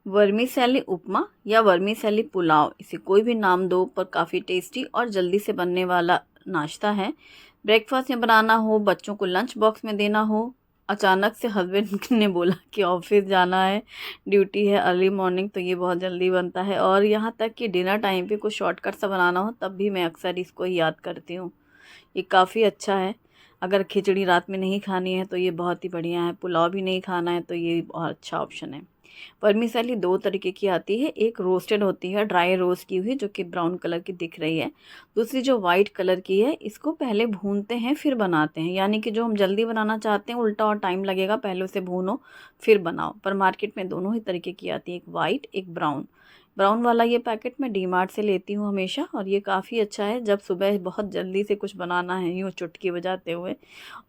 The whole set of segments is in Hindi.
वर्मीसेली उपमा या वर्मीसेली पुलाव, इसे कोई भी नाम दो, पर काफ़ी टेस्टी और जल्दी से बनने वाला नाश्ता है। ब्रेकफास्ट में बनाना हो, बच्चों को लंच बॉक्स में देना हो, अचानक से हस्बैंड ने बोला कि ऑफिस जाना है, ड्यूटी है अर्ली मॉर्निंग, तो ये बहुत जल्दी बनता है। और यहाँ तक कि डिनर टाइम पे कुछ शॉर्टकट सा बनाना हो तब भी मैं अक्सर इसको ही याद करती हूँ। ये काफ़ी अच्छा है। अगर खिचड़ी रात में नहीं खानी है तो ये बहुत ही बढ़िया है, पुलाव भी नहीं खाना है तो ये बहुत अच्छा ऑप्शन है। वर्मीसेली दो तरीके की आती है, एक रोस्टेड होती है, ड्राई रोस्ट की हुई, जो कि ब्राउन कलर की दिख रही है। दूसरी जो वाइट कलर की है, इसको पहले भूनते हैं फिर बनाते हैं, यानी कि जो हम जल्दी बनाना चाहते हैं उल्टा और टाइम लगेगा, पहले उसे भूनो फिर बनाओ। पर मार्केट में दोनों ही तरीके की आती है, एक वाइट एक ब्राउन। ब्राउन वाला ये पैकेट मैं डी मार्ट से लेती हूँ हमेशा, और ये काफ़ी अच्छा है जब सुबह बहुत जल्दी से कुछ बनाना है, यूँ चुटकी बजाते हुए।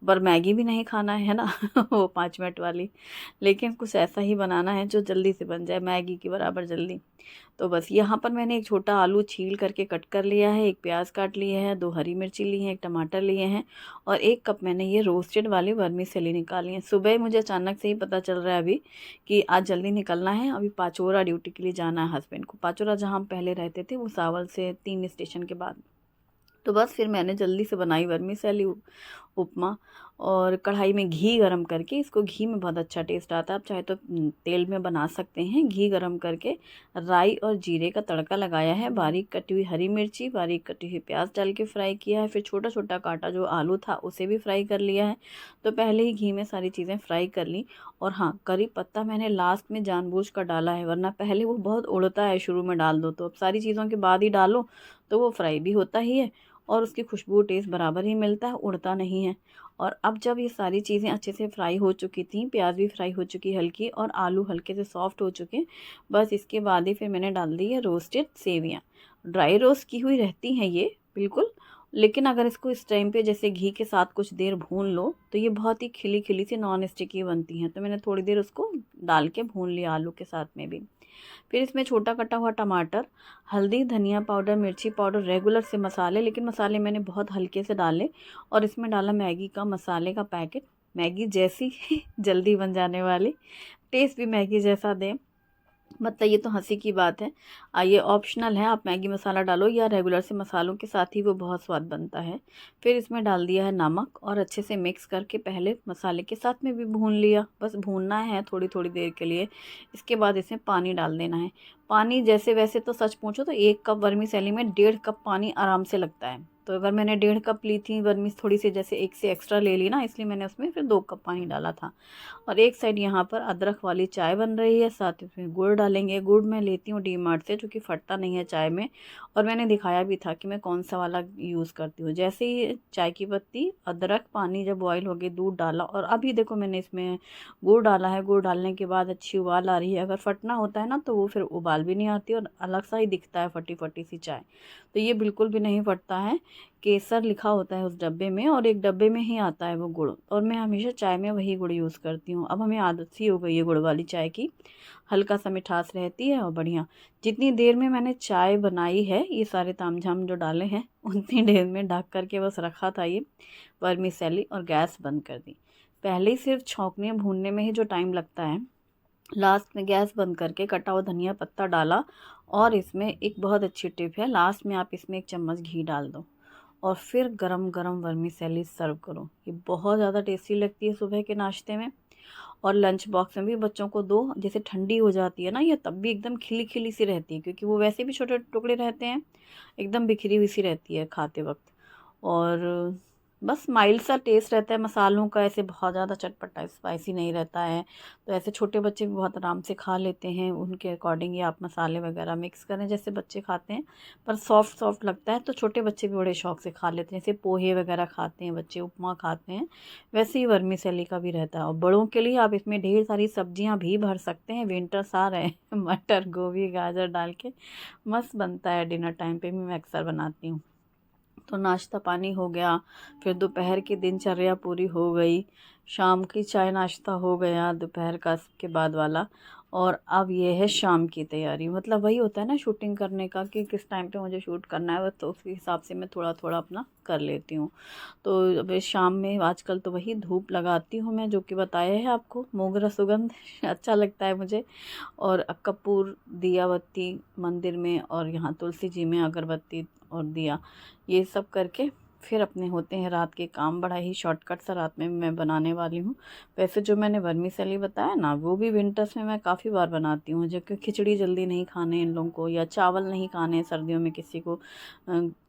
पर मैगी भी नहीं खाना है ना वो 5 मिनट वाली, लेकिन कुछ ऐसा ही बनाना है जो जल्दी से बन जाए, मैगी के बराबर जल्दी। तो बस यहाँ पर मैंने एक छोटा आलू छील करके कट कर लिया है, एक प्याज काट लिया है, 2 हरी मिर्ची ली है, एक टमाटर लिए हैं, और 1 कप मैंने ये रोस्टेड वाली वर्मीसेली निकाली है। सुबह मुझे अचानक से ही पता चल रहा है अभी कि आज जल्दी निकलना है, अभी पाचोरा ड्यूटी के लिए जाना है हस्बैंड को। पाचोरा जहाँ हम पहले रहते थे वो सावल से 3 स्टेशन के बाद। तो बस फिर मैंने जल्दी से बनाई वर्मीसेली उपमा, और कढ़ाई में घी गरम करके, इसको घी में बहुत अच्छा टेस्ट आता है, आप चाहे तो तेल में बना सकते हैं। घी गरम करके राई और जीरे का तड़का लगाया है, बारीक कटी हुई हरी मिर्ची, बारीक कटी हुई प्याज डाल के फ्राई किया है, फिर छोटा छोटा काटा जो आलू था उसे भी फ्राई कर लिया है। तो पहले ही घी में सारी चीज़ें फ्राई कर ली। और हाँ, करी पत्ता मैंने लास्ट में जानबूझ कर डाला है, वरना पहले वो बहुत उड़ता है, शुरू में डाल दो तो, अब सारी चीज़ों के बाद ही डालो तो वो फ्राई भी होता ही है और उसकी खुशबू टेस्ट बराबर ही मिलता है, उड़ता नहीं है। और अब जब ये सारी चीज़ें अच्छे से फ्राई हो चुकी थी, प्याज भी फ्राई हो चुकी हल्की, और आलू हल्के से सॉफ्ट हो चुके, बस इसके बाद ही फिर मैंने डाल दी है रोस्टेड सेवियाँ। ड्राई रोस्ट की हुई रहती हैं ये बिल्कुल, लेकिन अगर इसको इस टाइम पे जैसे घी के साथ कुछ देर भून लो तो ये बहुत ही खिली खिली सी नॉन स्टिकी बनती हैं। तो मैंने थोड़ी देर उसको डाल के भून लिया आलू के साथ में भी। फिर इसमें छोटा कटा हुआ टमाटर, हल्दी, धनिया पाउडर, मिर्ची पाउडर, रेगुलर से मसाले, लेकिन मसाले मैंने बहुत हल्के से डाले, और इसमें डाला मैगी का मसाले का पैकेट। मैगी जैसी जल्दी बन जाने वाली, टेस्ट भी मैगी जैसा दें, मतलब ये तो हंसी की बात है। ये ऑप्शनल है, आप मैगी मसाला डालो या रेगुलर से मसालों के साथ ही वो बहुत स्वाद बनता है। फिर इसमें डाल दिया है नमक, और अच्छे से मिक्स करके पहले मसाले के साथ में भी भून लिया, बस भूनना है थोड़ी थोड़ी देर के लिए। इसके बाद इसमें पानी डाल देना है। पानी जैसे, वैसे तो सच पूछो तो 1 कप वर्मीसेली में 1.5 कप पानी आराम से लगता है। तो अगर मैंने 1.5 कप ली थी वर्मीस, थोड़ी सी जैसे 1 से एक्स्ट्रा ले ली ना, इसलिए मैंने उसमें फिर 2 कप पानी डाला था। और एक साइड यहाँ पर अदरक वाली चाय बन रही है, साथ ही उसमें गुड़ डालेंगे। गुड़ मैं लेती हूँ डी मार्ट से, जो कि फटता नहीं है चाय में, और मैंने दिखाया भी था कि मैं कौन सा वाला यूज़ करती हूँ। जैसे ही चाय की पत्ती, अदरक, पानी जब बॉईल हो गई, दूध डाला, और अभी देखो मैंने इसमें गुड़ डाला है। गुड़ डालने के बाद अच्छी उबाल आ रही है। अगर फटना होता है ना तो वो फिर उबाल भी नहीं आती और अलग सा ही दिखता है, फटी फटी सी चाय। तो ये बिल्कुल भी नहीं फटता है। केसर लिखा होता है उस डब्बे में, और एक डब्बे में ही आता है वो गुड़, और मैं हमेशा चाय में वही गुड़ यूज़ करती हूँ। अब हमें आदत सी हो गई है गुड़ वाली चाय की, हल्का सा मिठास रहती है और बढ़िया। जितनी देर में मैंने चाय बनाई है, ये सारे तामझाम जो डाले हैं, उतनी देर में ढक करके बस रखा था ये वर्मीसेली, और गैस बंद कर दी। पहले ही सिर्फ छौंकने भूनने में ही जो टाइम लगता है, लास्ट में गैस बंद करके कटा हुआ धनिया पत्ता डाला। और इसमें एक बहुत अच्छी टिप है, लास्ट में आप इसमें 1 चम्मच घी डाल दो, और फिर गरम गरम वर्मीसेली सर्व करो। ये बहुत ज़्यादा टेस्टी लगती है सुबह के नाश्ते में, और लंच बॉक्स में भी बच्चों को दो। जैसे ठंडी हो जाती है ना ये, तब भी एकदम खिली खिली सी रहती है, क्योंकि वो वैसे भी छोटे टुकड़े रहते हैं, एकदम बिखरी हुई सी रहती है खाते वक्त। और बस माइल्ड सा टेस्ट रहता है मसालों का, ऐसे बहुत ज़्यादा चटपटा स्पाइसी नहीं रहता है। तो ऐसे छोटे बच्चे भी बहुत आराम से खा लेते हैं, उनके अकॉर्डिंग ही आप मसाले वगैरह मिक्स करें जैसे बच्चे खाते हैं। पर सॉफ्ट सॉफ्ट लगता है तो छोटे बच्चे भी बड़े शौक से खा लेते हैं, जैसे पोहे वगैरह खाते हैं बच्चे, उपमा खाते हैं, वैसे ही वर्मीसेली का भी रहता है। और बड़ों के लिए आप इसमें ढेर सारी सब्जियां भी भर सकते हैं, विंटर्स आ रहे हैं मटर, गोभी, गाजर डाल के मस्त बनता है। डिनर टाइम पे भी मैं अक्सर बनाती हूँ। तो नाश्ता पानी हो गया, फिर दोपहर की दिनचर्या पूरी हो गई, शाम की चाय नाश्ता हो गया, दोपहर का के बाद वाला। और अब ये है शाम की तैयारी। मतलब वही होता है ना शूटिंग करने का कि किस टाइम पे मुझे शूट करना है, तो उस हिसाब से मैं थोड़ा थोड़ा अपना कर लेती हूँ। तो अब इस शाम में आजकल तो वही धूप लगाती हूँ मैं, जो कि बताया है आपको, मोगरा सुगंध अच्छा लगता है मुझे। और कपूर, दिया बत्ती मंदिर में, और यहाँ तुलसी जी में अगरबत्ती और दिया, ये सब करके फिर अपने होते हैं रात के काम। बड़ा ही शॉर्टकट सा रात में मैं बनाने वाली हूँ। वैसे जो मैंने वर्मीसेली बताया ना, वो भी विंटर्स में मैं काफ़ी बार बनाती हूँ, जो कि खिचड़ी जल्दी नहीं खाने इन लोगों को, या चावल नहीं खाने सर्दियों में किसी को।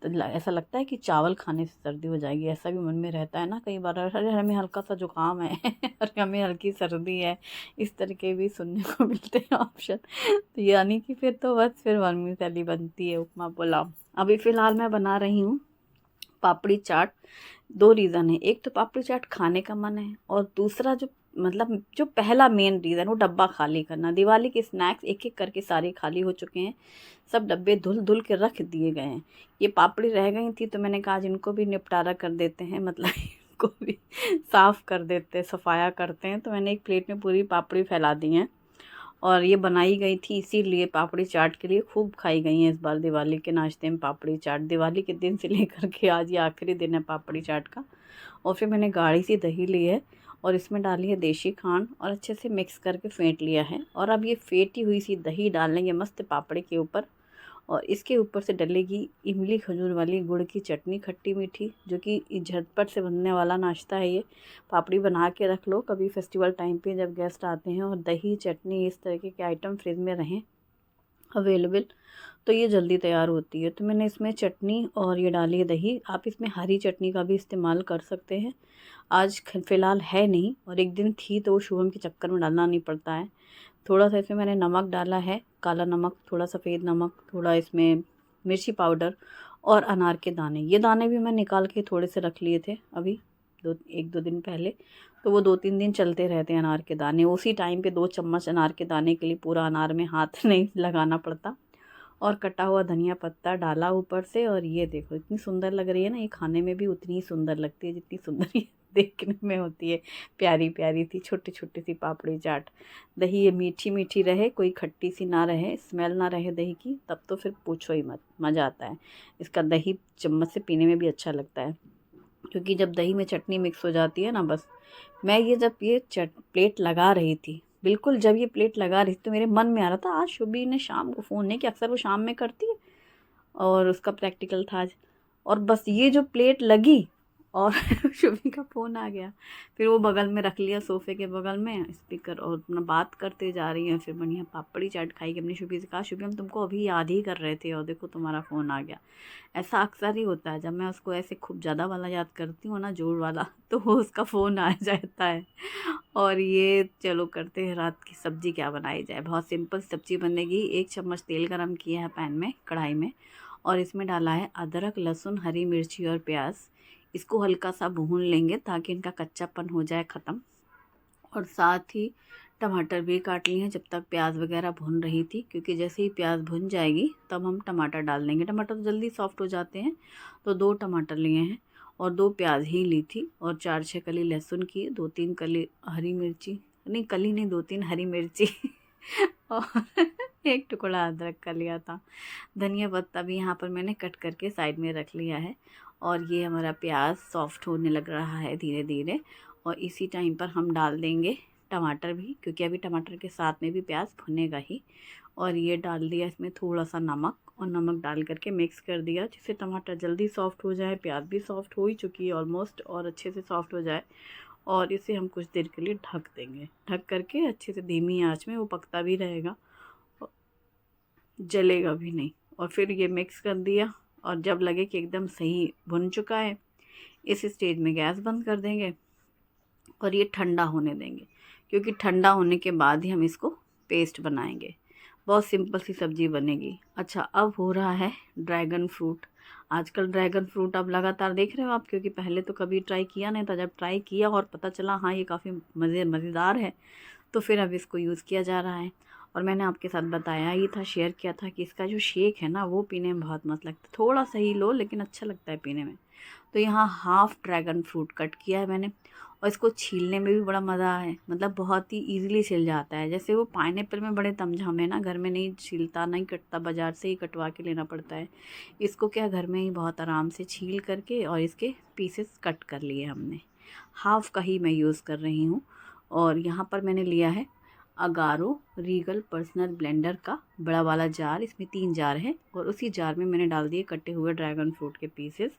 ऐसा लगता है कि चावल खाने से सर्दी हो जाएगी, ऐसा भी मन में रहता है ना कई बार। अरे हमें हल्का सा जुकाम है अरे हमें हल्की सर्दी है, इस तरह के भी सुनने को मिलते हैं ऑप्शन। तो यानी कि फिर तो बस फिर वर्मीसेली बनती है, उपमा पुलाव। अभी फ़िलहाल मैं बना रही हूँ पापड़ी चाट। 2 रीज़न है, एक तो पापड़ी चाट खाने का मन है, और दूसरा जो मतलब जो पहला मेन रीज़न, वो डब्बा खाली करना। दिवाली के स्नैक्स एक एक करके सारे खाली हो चुके हैं, सब डब्बे धुल धुल के रख दिए गए हैं। ये पापड़ी रह गई थी तो मैंने कहा आज इनको भी निपटारा कर देते हैं, मतलब इनको भी साफ़ कर देते हैं, सफाया करते हैं। तो मैंने एक प्लेट में पूरी पापड़ी फैला दी है, और ये बनाई गई थी इसीलिए पापड़ी चाट के लिए, खूब खाई गई हैं इस बार दिवाली के नाश्ते में पापड़ी चाट। दिवाली के दिन से लेकर के आज ये आखिरी दिन है पापड़ी चाट का। और फिर मैंने गाढ़ी सी दही ली है, और इसमें डाली है देशी खांड, और अच्छे से मिक्स करके फेंट लिया है। और अब ये फेंटी हुई सी दही डालेंगे मस्त पापड़ी के ऊपर, और इसके ऊपर से डलेगी इमली खजूर वाली गुड़ की चटनी, खट्टी मीठी, जो कि झटपट से बनने वाला नाश्ता है ये। पापड़ी बना के रख लो कभी फेस्टिवल टाइम पे जब गेस्ट आते हैं, और दही चटनी इस तरीके के आइटम फ्रिज में रहें अवेलेबल, तो ये जल्दी तैयार होती है। तो मैंने इसमें चटनी और ये डाली है दही। आप इसमें हरी चटनी का भी इस्तेमाल कर सकते हैं, आज फ़िलहाल है नहीं, और एक दिन थी तो वो शुभम के चक्कर में डालना नहीं पड़ता है। थोड़ा सा इसमें मैंने नमक डाला है, काला नमक, थोड़ा सफ़ेद नमक, थोड़ा इसमें मिर्ची पाउडर, और अनार के दाने। ये दाने भी मैं निकाल के थोड़े से रख लिए थे अभी 1-2 दिन पहले, तो वो 2-3 दिन चलते रहते हैं अनार के दाने। उसी टाइम पे 2 चम्मच अनार के दाने के लिए पूरा अनार में हाथ नहीं लगाना पड़ता। और कटा हुआ धनिया पत्ता डाला ऊपर से, और ये देखो इतनी सुंदर लग रही है ना, ये खाने में भी उतनी ही सुंदर लगती है जितनी सुंदर ये देखने में होती है। प्यारी प्यारी सी छोटी छोटी सी पापड़ी चाट। दही ये मीठी मीठी रहे, कोई खट्टी सी ना रहे, स्मेल ना रहे दही की, तब तो फिर पूछो ही मत, मज़ा आता है। इसका दही चम्मच से पीने में भी अच्छा लगता है, क्योंकि जब दही में चटनी मिक्स हो जाती है ना, बस। मैं ये जब ये प्लेट लगा रही थी, बिल्कुल जब ये प्लेट लगा रही थी, तो मेरे मन में आ रहा था आज शुभी ने शाम को फ़ोन नहीं किया, अक्सर वो शाम में करती है, और उसका प्रैक्टिकल था आज। और बस ये जो प्लेट लगी और शुभी का फ़ोन आ गया, फिर वो बगल में रख लिया सोफ़े के बगल में स्पीकर, और अपना बात करते जा रही हैं। फिर बढ़िया पापड़ी चाट खाई। अपनी शुभी से कहा शुभी हम तुमको अभी याद ही कर रहे थे, और देखो तुम्हारा फ़ोन आ गया। ऐसा अक्सर ही होता है, जब मैं उसको ऐसे खूब ज़्यादा वाला याद करती हूँ ना, जोर वाला, तो वो उसका फ़ोन आ जाता है। और ये चलो करते हैं रात की सब्ज़ी क्या बनाई जाए। बहुत सिंपल सब्ज़ी बनेगी। 1 चम्मच तेल गरम किया है पैन में, कढ़ाई में, और इसमें डाला है अदरक, लहसुन, हरी मिर्ची और प्याज। इसको हल्का सा भून लेंगे ताकि इनका कच्चापन हो जाए ख़त्म। और साथ ही टमाटर भी काट लिए हैं जब तक प्याज वगैरह भुन रही थी, क्योंकि जैसे ही प्याज भुन जाएगी तब हम टमाटर डाल देंगे। टमाटर तो जल्दी सॉफ्ट हो जाते हैं। तो 2 टमाटर लिए हैं, और 2 प्याज ही ली थी, और 4-6 कली लहसुन की, 2-3 कली हरी मिर्ची, नहीं कली नहीं, 2-3 हरी मिर्ची और 1 टुकड़ा अदरक का लिया था। धनिया पत्ता भी यहाँ पर मैंने कट करके साइड में रख लिया है। और ये हमारा प्याज सॉफ्ट होने लग रहा है धीरे धीरे, और इसी टाइम पर हम डाल देंगे टमाटर भी, क्योंकि अभी टमाटर के साथ में भी प्याज भुनेगा ही। और ये डाल दिया इसमें थोड़ा सा नमक, और नमक डाल करके मिक्स कर दिया, जिससे टमाटर जल्दी सॉफ्ट हो जाए। प्याज भी सॉफ्ट हो ही चुकी है ऑलमोस्ट, और अच्छे से सॉफ्ट हो जाए। और इसे हम कुछ देर के लिए ढक देंगे। ढक करके अच्छे से धीमी आंच में वो पकता भी रहेगा, जलेगा भी नहीं। और फिर ये मिक्स कर दिया, और जब लगे कि एकदम सही भुन चुका है, इस स्टेज में गैस बंद कर देंगे, और ये ठंडा होने देंगे, क्योंकि ठंडा होने के बाद ही हम इसको पेस्ट बनाएंगे। बहुत सिंपल सी सब्ज़ी बनेगी। अच्छा, अब हो रहा है ड्रैगन फ्रूट। आजकल ड्रैगन फ्रूट अब लगातार देख रहे हो आप, क्योंकि पहले तो कभी ट्राई किया नहीं था। जब ट्राई किया और पता चला हाँ ये काफ़ी मज़ेदार है, तो फिर अब इसको यूज़ किया जा रहा है। और मैंने आपके साथ बताया ही था, शेयर किया था कि इसका जो शेक है ना, वो पीने में बहुत मस्त लगता है। थोड़ा सा ही लो, लेकिन अच्छा लगता है पीने में। तो तो यहाँ हाफ़ ड्रैगन फ्रूट कट किया है मैंने, और इसको छीलने में भी बड़ा मज़ा है, मतलब बहुत ही ईज़िली छिल जाता है। जैसे वो पाइनएप्पल में बड़े तामझाम है ना, घर में नहीं छिलता, नहीं कटता, बाज़ार से ही कटवा के लेना पड़ता है। इसको क्या घर में ही बहुत आराम से छील करके और इसके पीसेस कट कर लिए हमने। हाफ़ का ही मैं यूज़ कर रही हूँ। और यहाँ पर मैंने लिया है अगारो रीगल पर्सनल ब्लेंडर का बड़ा वाला जार, इसमें 3 जार है, और उसी जार में मैंने डाल दिए कटे हुए ड्रैगन फ्रूट के पीसेस,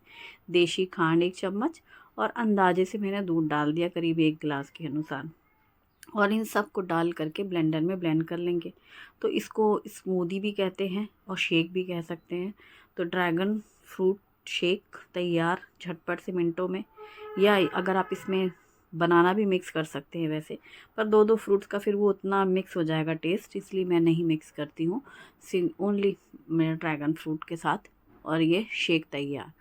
देशी खांड 1 चम्मच, और अंदाजे से मैंने दूध डाल दिया करीब 1 गिलास के अनुसार। और इन सब को डाल करके ब्लेंडर में ब्लेंड कर लेंगे। तो इसको स्मूदी भी कहते हैं और शेक भी कह सकते हैं। तो ड्रैगन फ्रूट शेक तैयार झटपट से मिनटों में। या अगर आप इसमें बनाना भी मिक्स कर सकते हैं वैसे, पर 2-2 फ्रूट्स का फिर वो उतना मिक्स हो जाएगा टेस्ट, इसलिए मैं नहीं मिक्स करती हूँ, ओनली मेरा ड्रैगन फ्रूट के साथ। और ये शेक तैयार,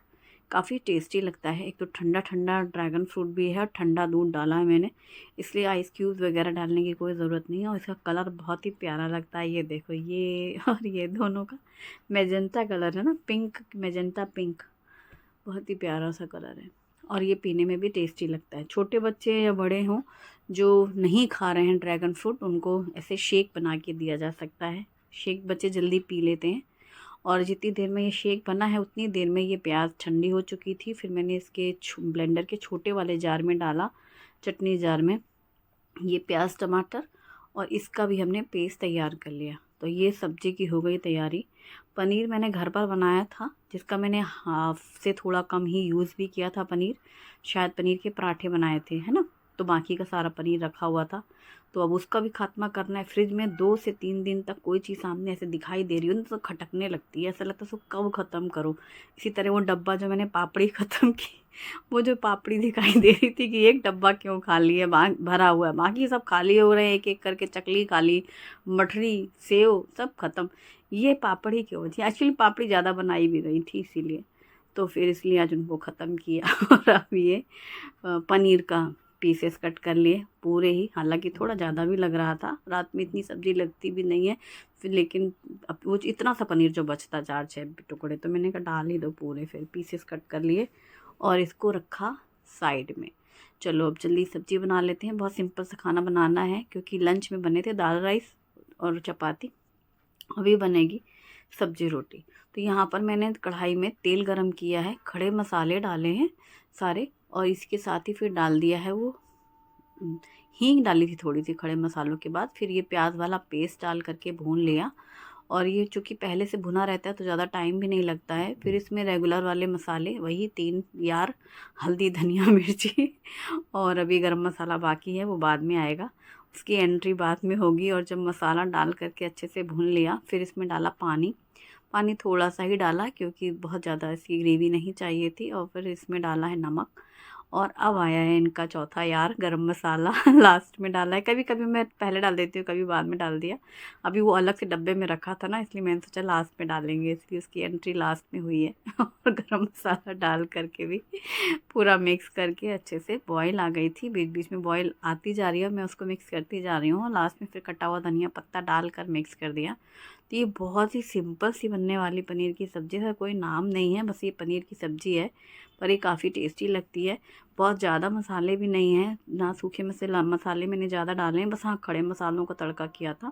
काफ़ी टेस्टी लगता है। एक तो ठंडा ठंडा ड्रैगन फ्रूट भी है और ठंडा दूध डाला है मैंने, इसलिए आइस क्यूब्स वगैरह डालने की कोई ज़रूरत नहीं है। और इसका कलर बहुत ही प्यारा लगता है, ये देखो ये और ये दोनों का मैजेंटा कलर है ना, पिंक मैजेंटा पिंक, बहुत ही प्यारा सा कलर है। और ये पीने में भी टेस्टी लगता है। छोटे बच्चे या बड़े हों जो नहीं खा रहे हैं ड्रैगन फ्रूट, उनको ऐसे शेक बना के दिया जा सकता है। शेक बच्चे जल्दी पी लेते हैं। और जितनी देर में ये शेक बना है उतनी देर में ये प्याज ठंडी हो चुकी थी। फिर मैंने इसके ब्लेंडर के छोटे वाले जार में डाला, चटनी जार में, ये प्याज टमाटर, और इसका भी हमने पेस्ट तैयार कर लिया। तो ये सब्ज़ी की हो गई तैयारी। पनीर मैंने घर पर बनाया था, जिसका मैंने हाफ से थोड़ा कम ही यूज़ भी किया था पनीर। शायद पनीर के पराठे बनाए थे, है ना, तो बाकी का सारा पनीर रखा हुआ था। तो अब उसका भी खात्मा करना है। फ्रिज में 2 से 3 दिन तक कोई चीज़ सामने ऐसे दिखाई दे रही हो तो खटकने लगती है, ऐसा लगता है उसको कब ख़त्म करो। इसी तरह वो डब्बा जो मैंने पापड़ी ख़त्म की, वो जो पापड़ी दिखाई दे रही थी कि एक डब्बा क्यों खाली है, भरा हुआ है, बाकी सब खाली हो रहे हैं, एक एक करके चकली खाली, मठरी, सेव सब ख़त्म, ये पापड़ी क्यों थी। एक्चुअली पापड़ी ज़्यादा बनाई भी गई थी इसीलिए, तो फिर इसलिए आज उनको ख़त्म किया। और अब ये पनीर का पीसेस कट कर लिए पूरे ही, हालांकि थोड़ा ज़्यादा भी लग रहा था, रात में इतनी सब्ज़ी लगती भी नहीं है फिर, लेकिन अब वो इतना सा पनीर जो बचता 4-6 टुकड़े, तो मैंने कहा डाल ही दो पूरे। फिर पीसेस कट कर लिए और इसको रखा साइड में। चलो अब जल्दी सब्ज़ी बना लेते हैं। बहुत सिंपल सा खाना बनाना है, क्योंकि लंच में बने थे दाल राइस और चपाती, अभी बनेगी सब्जी रोटी। तो यहाँ पर मैंने कढ़ाई में तेल गरम किया है, खड़े मसाले डाले हैं सारे, और इसके साथ ही फिर डाल दिया है वो हींग डाली थी थोड़ी सी खड़े मसालों के बाद। फिर ये प्याज वाला पेस्ट डाल करके भून लिया। और ये चूँकि पहले से भुना रहता है तो ज़्यादा टाइम भी नहीं लगता है। फिर इसमें रेगुलर वाले मसाले, वही 3 यार, हल्दी धनिया मिर्ची, और अभी गरम मसाला बाकी है, वो बाद में आएगा, उसकी एंट्री बाद में होगी। और जब मसाला डाल करके अच्छे से भून लिया, फिर इसमें डाला पानी। पानी थोड़ा सा ही डाला, क्योंकि बहुत ज़्यादा इसकी ग्रेवी नहीं चाहिए थी। और फिर इसमें डाला है नमक। और अब आया है इनका चौथा यार, गरम मसाला। लास्ट में डाला है, कभी कभी मैं पहले डाल देती हूँ, कभी बाद में डाल दिया। अभी वो अलग से डब्बे में रखा था ना, इसलिए मैंने सोचा लास्ट में डालेंगे, इसलिए उसकी एंट्री लास्ट में हुई है। और गरम मसाला डाल करके भी पूरा मिक्स करके अच्छे से, बॉयल आ गई थी, बीच बीच में बॉयल आती जा रही है, मैं उसको मिक्स करती जा रही हूँ। और लास्ट में फिर कटा हुआ धनिया पत्ता डाल कर मिक्स कर दिया। तो ये बहुत ही सिंपल सी बनने वाली पनीर की सब्ज़ी है, कोई नाम नहीं है, बस ये पनीर की सब्ज़ी है, पर ये काफ़ी टेस्टी लगती है। बहुत ज़्यादा मसाले भी नहीं हैं, ना सूखे मसाले मैंने ज़्यादा डाले हैं, बस हाँ खड़े मसालों का तड़का किया था,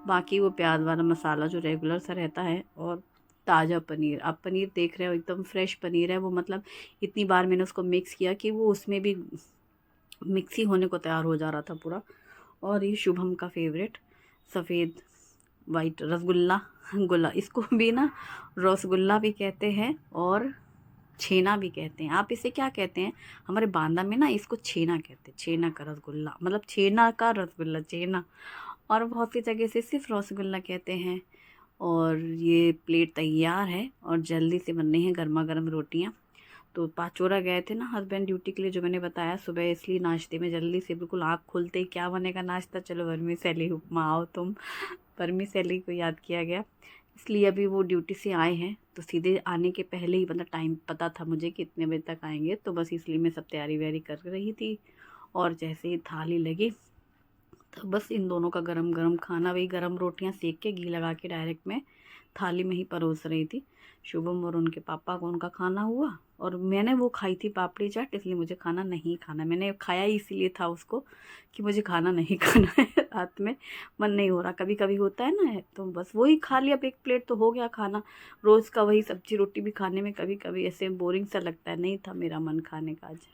बाकी वो प्याज वाला मसाला जो रेगुलर सा रहता है। और ताज़ा पनीर, आप पनीर देख रहे हो एकदम फ्रेश पनीर है वो, मतलब इतनी बार मैंने उसको मिक्स किया कि वो उसमें भी मिक्सी होने को तैयार हो जा रहा था पूरा। और ये शुभम का फेवरेट सफ़ेद वाइट रसगुल्ला, गुल्ला, इसको भी ना रसगुल्ला भी कहते हैं और छेना भी कहते हैं। आप इसे क्या कहते हैं, हमारे बांदा में ना इसको छेना कहते हैं, छेना का रसगुल्ला, मतलब छेना का रसगुल्ला, छेना। और बहुत सी जगह से सिर्फ रसगुल्ला कहते हैं। और ये प्लेट तैयार है और जल्दी से बननी है गर्मा गर्म रोटियाँ। तो पाचोरा गए थे ना हस्बैंड ड्यूटी के लिए, जो मैंने बताया सुबह, इसलिए नाश्ते में जल्दी से बिल्कुल आँख खुलते ही क्या बनेगा नाश्ता, चलो वर्मी उपमा, आओ तुम, वर्मी को याद किया गया। इसलिए अभी वो ड्यूटी से आए हैं, तो सीधे आने के पहले ही, मतलब टाइम पता था मुझे कि इतने बजे तक आएंगे, तो बस इसलिए मैं सब तैयारी वैयारी कर रही थी। और जैसे ही थाली लगी तो बस इन दोनों का गरम गरम खाना, वही गरम रोटियां सेक के घी लगा के डायरेक्ट में थाली में ही परोस रही थी। शुभम और उनके पापा को उनका खाना हुआ और मैंने वो खाई थी पापड़ी चाट, इसलिए मुझे खाना नहीं खाना। मैंने खाया ही इसीलिए था उसको कि मुझे खाना नहीं खाना है, रात में मन नहीं हो रहा, कभी कभी होता है ना, तो बस वही खा लिया। अब एक प्लेट तो हो गया खाना, रोज़ का वही सब्जी रोटी भी खाने में कभी कभी ऐसे बोरिंग सा लगता है। नहीं था मेरा मन खाने का आज।